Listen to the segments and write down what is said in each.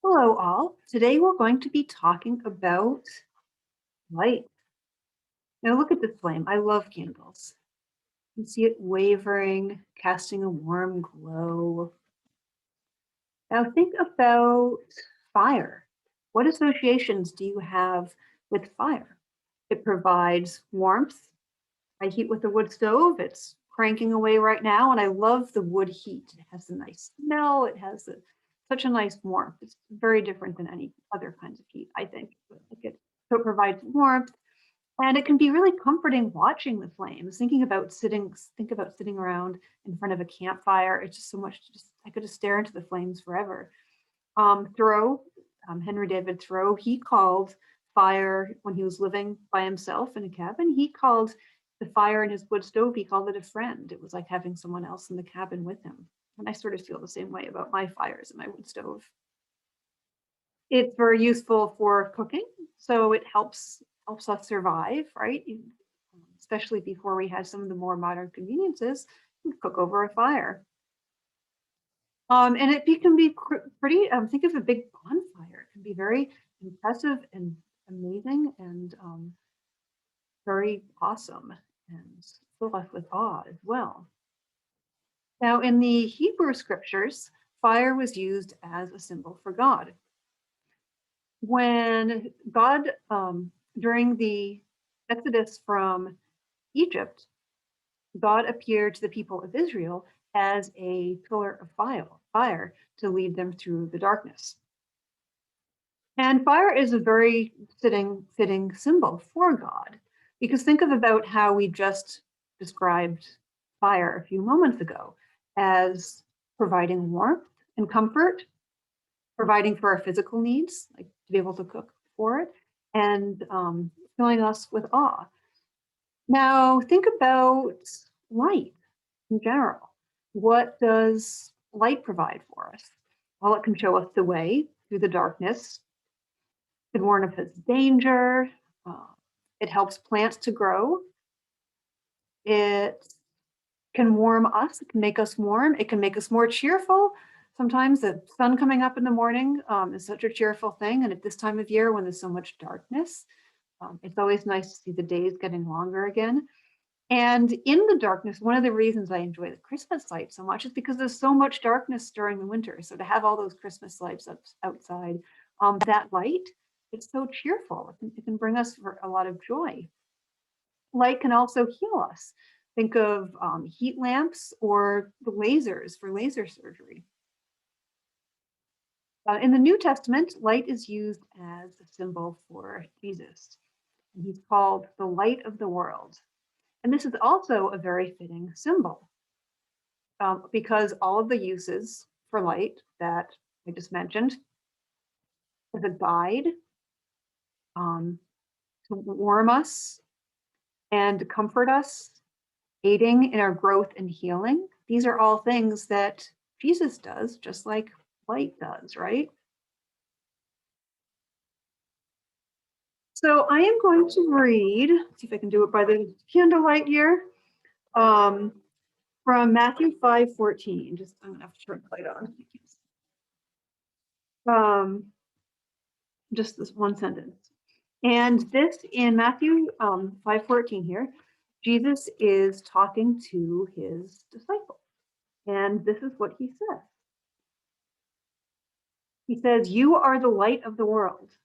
Hello, all. Today we're going to be talking about light. Now, look at this flame. I love candles. You can see it wavering, casting a warm glow. Now, think about fire. What associations do you have with fire? It provides warmth. I heat with a wood stove. It's cranking away right now, and I love the wood heat. It has a nice smell. It has such a nice warmth. It's very different than any other kinds of heat, I think. So it provides warmth, and it can be really comforting watching the flames. Think about sitting around in front of a campfire. It's just so much. I could just stare into the flames forever. Thoreau, Henry David Thoreau, he called fire when he was living by himself in a cabin. He called the fire in his wood stove, he called it a friend. It was like having someone else in the cabin with him. And I sort of feel the same way about my fires in my wood stove. It's very useful for cooking, so it helps us survive, right? Especially before we had some of the more modern conveniences, you cook over a fire. And it can be pretty, think of a big bonfire. It can be very impressive and amazing and very awesome and fill us with awe as well. Now, in the Hebrew scriptures, fire was used as a symbol for God. When God, during the Exodus from Egypt, God appeared to the people of Israel as a pillar of fire to lead them through the darkness. And fire is a very fitting symbol for God, because think about how we just described fire a few moments ago as providing warmth and comfort, providing for our physical needs, like to be able to cook for it, and filling us with awe. Now, think about light in general. What does light provide for us? Well, it can show us the way through the darkness. It can warn of its danger. It helps plants to grow. It can warm us. It can make us warm. It can make us more cheerful. Sometimes the sun coming up in the morning is such a cheerful thing. And at this time of year, when there's so much darkness, it's always nice to see the days getting longer again. And in the darkness, one of the reasons I enjoy the Christmas lights so much is because there's so much darkness during the winter. So to have all those Christmas lights outside, that light, it's so cheerful. It can bring us a lot of joy. Light can also heal us. Think of heat lamps or the lasers for laser surgery. In the New Testament, light is used as a symbol for Jesus. And he's called the light of the world. And this is also a very fitting symbol because all of the uses for light that I just mentioned as a guide to warm us and to comfort us, aiding in our growth and healing. These are all things that Jesus does, just like light does, right? So I am going to read, see if I can do it by the candlelight here, from Matthew 5:14. I'm gonna have to turn the light on. Just this one sentence. And this in Matthew 5:14 here, Jesus is talking to his disciples. And this is what he says. He says, "You are the light of the world."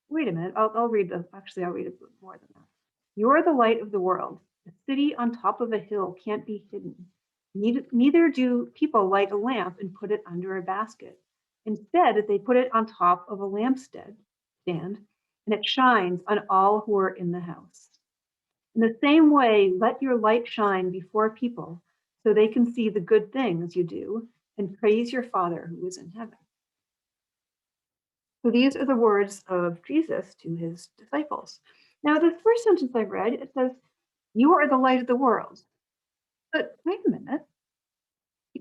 Wait a minute, I'll read this. Actually, I'll read it more than that. "You are the light of the world. A city on top of a hill can't be hidden. Neither do people light a lamp and put it under a basket. Instead, they put it on top of a lampstand, and it shines on all who are in the house. In the same way, let your light shine before people so they can see the good things you do and praise your Father who is in heaven." So these are the words of Jesus to his disciples. Now, the first sentence I read, it says, "You are the light of the world." But wait a minute.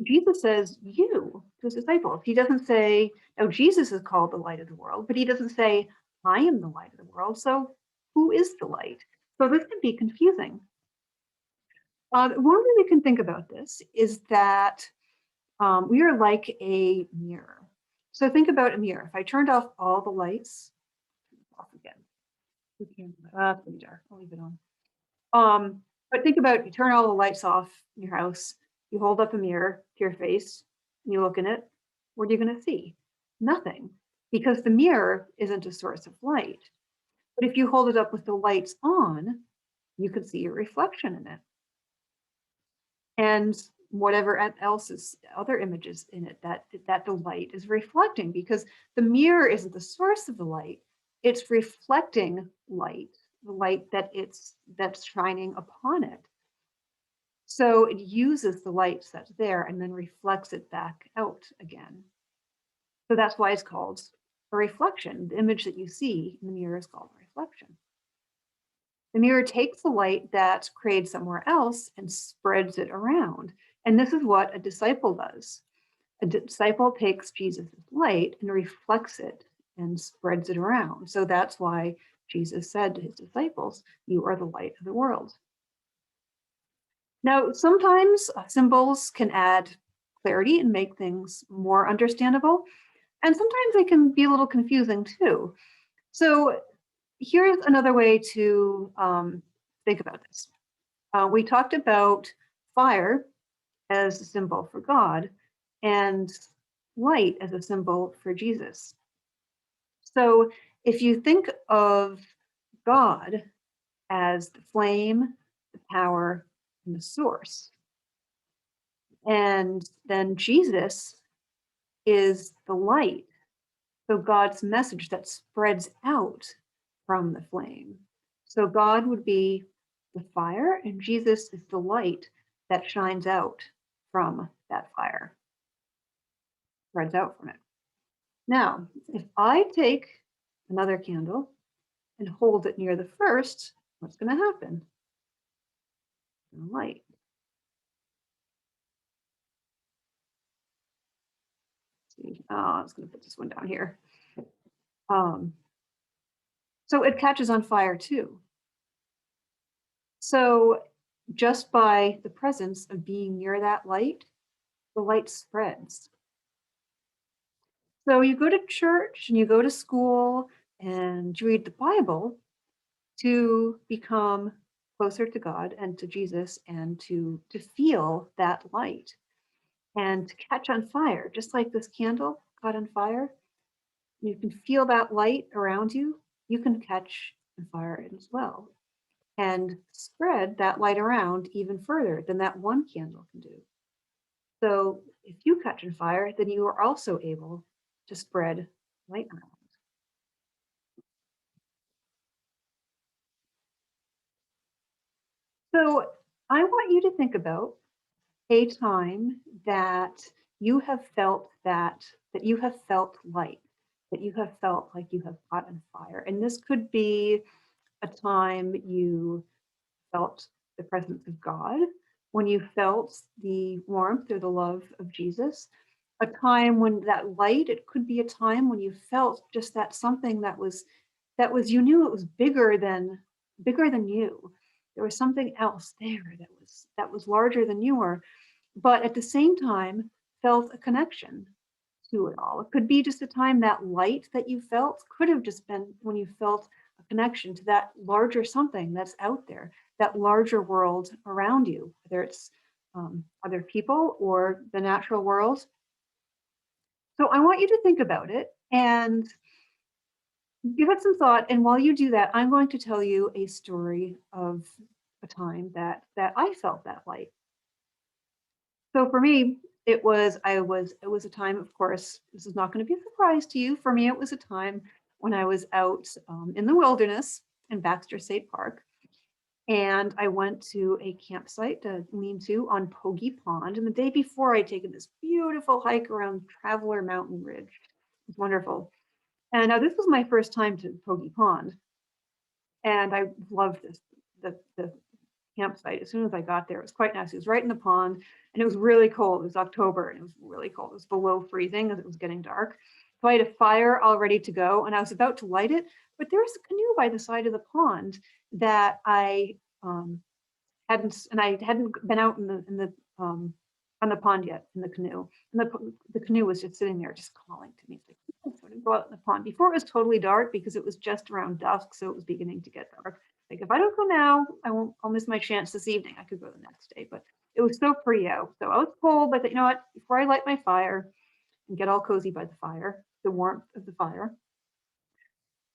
Jesus says you to his disciples. He doesn't say, now Jesus is called the light of the world, but he doesn't say, I am the light of the world. So who is the light? So this can be confusing. One way we can think about this is that we are like a mirror. So think about a mirror. If I turned off all the lights, off again. It's pretty dark. I'll leave it on. But think about, you turn all the lights off in your house, you hold up a mirror to your face, and you look in it. What are you going to see? Nothing, because the mirror isn't a source of light. But if you hold it up with the lights on, you can see your reflection in it. And whatever else is other images in it that the light is reflecting, because the mirror isn't the source of the light, it's reflecting light, the light that's shining upon it. So it uses the light that's there and then reflects it back out again. So that's why it's called a reflection. The image that you see in the mirror is called a reflection. The mirror takes the light that's created somewhere else and spreads it around. And this is what a disciple does. A disciple takes Jesus' light and reflects it and spreads it around. So that's why Jesus said to his disciples, "You are the light of the world." Now, sometimes symbols can add clarity and make things more understandable, and sometimes they can be a little confusing too. So here's another way to think about this. We talked about fire as a symbol for God and light as a symbol for Jesus. So if you think of God as the flame, the power, and the source, and then Jesus is the light, so God's message that spreads out from the flame. So God would be the fire, and Jesus is the light that shines out from that fire, spreads out from it. Now, if I take another candle and hold it near the first, what's going to happen? Light. Let's see. I was going to put this one down here. So it catches on fire too. So just by the presence of being near that light, the light spreads. So you go to church and you go to school and you read the Bible to become closer to God and to Jesus and to feel that light and to catch on fire, just like this candle caught on fire. You can feel that light around you. You can catch on fire as well and spread that light around even further than that one candle can do. So if you catch on fire, then you are also able to spread light around. So I want you to think about a time that you have felt that you have felt light, that you have felt like you have caught on fire. And this could be a time you felt the presence of God, when you felt the warmth or the love of Jesus, a time when that light, it could be a time when you felt just that something you knew it was bigger than you. There was something else there that was larger than you were, but at the same time felt a connection to it all. It could be just a time that light that you felt could have just been when you felt a connection to that larger something that's out there, that larger world around you, whether it's other people or the natural world. So I want you to think about it and give it some thought. And while you do that, I'm going to tell you a story of a time that I felt that light. So for me, it was a time, of course, this is not going to be a surprise to you. For me, it was a time when I was out in the wilderness in Baxter State Park. And I went to a campsite to lean to on Pogie Pond. And the day before, I'd taken this beautiful hike around Traveler Mountain Ridge. It was wonderful. And now this was my first time to Pogie Pond. And I loved the campsite. As soon as I got there, it was quite nice. It was right in the pond and it was really cold. It was October and it was really cold. It was below freezing as it was getting dark. So I had a fire all ready to go and I was about to light it, but there was a canoe by the side of the pond that I hadn't been out in the on the pond yet in the canoe. And the canoe was just sitting there, just calling to me. It's like, "Oh, sort of go out in the pond before it was totally dark because it was just around dusk, so it was beginning to get dark. Like if I don't go now, I'll miss my chance this evening. I could go the next day, but it was so pretty out. So I was cold, but you know what? Before I light my fire and get all cozy by the fire, the warmth of the fire,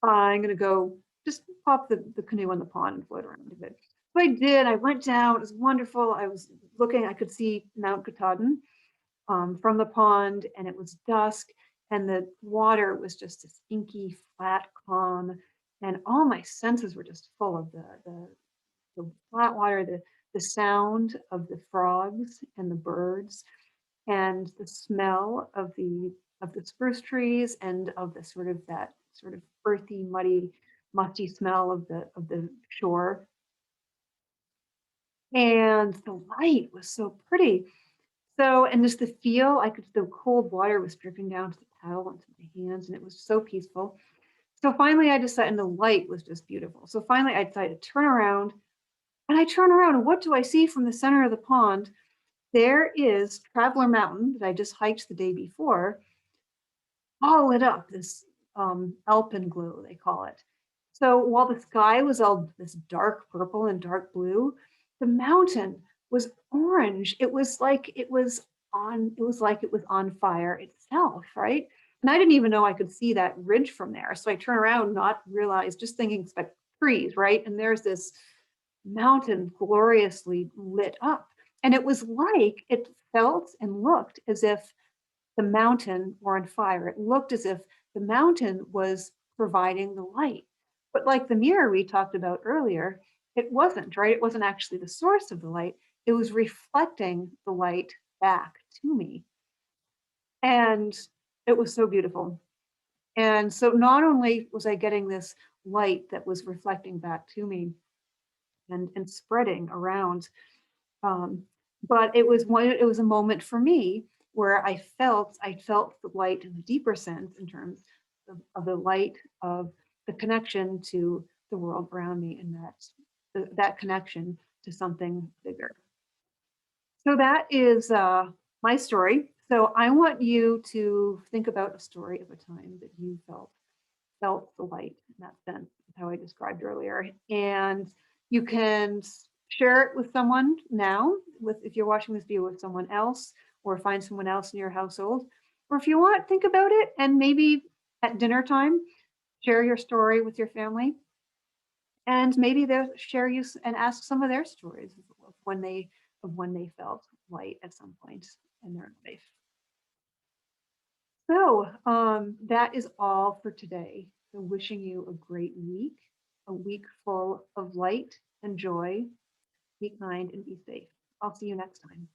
I'm gonna go just pop the canoe in the pond and float around a bit. So I did. I went down. It was wonderful. I was looking. I could see Mount Katahdin from the pond, and it was dusk, and the water was just this inky, flat, calm, and all my senses were just full of the flat water, the sound of the frogs and the birds, and the smell of the spruce trees and of the sort of that sort of earthy, muddy, musty smell of the shore. And the light was so pretty. So, and just the feel, the cold water was dripping down to the paddle onto my hands, and it was so peaceful. So finally, I decided, and the light was just beautiful. So finally, I decided to turn around, and I turn around, and what do I see from the center of the pond? There is Traveler Mountain that I just hiked the day before, all lit up, this alpenglow, they call it. So while the sky was all this dark purple and dark blue, the mountain was orange. It was like it was on fire itself, right? And I didn't even know I could see that ridge from there. So I turn around, not realize, just thinking expect trees, right? And there's this mountain gloriously lit up. And it felt and looked as if the mountain were on fire. It looked as if the mountain was providing the light. But like the mirror we talked about earlier, it wasn't, right? It wasn't actually the source of the light. It was reflecting the light back to me. And it was so beautiful. And so not only was I getting this light that was reflecting back to me and spreading around, um, but it was a moment for me where I felt the light in a deeper sense in terms of the light of the connection to the world around me, and that connection to something bigger. So that is my story. So I want you to think about a story of a time that you felt the light in that sense, how I described earlier. And you can share it with someone now, with if you're watching this video with someone else, or find someone else in your household. Or if you want, think about it and maybe at dinner time, share your story with your family. And maybe they'll share you and ask some of their stories of when they felt light at some point in their life. So that is all for today. So wishing you a great week, a week full of light and joy. Be kind and be safe. I'll see you next time.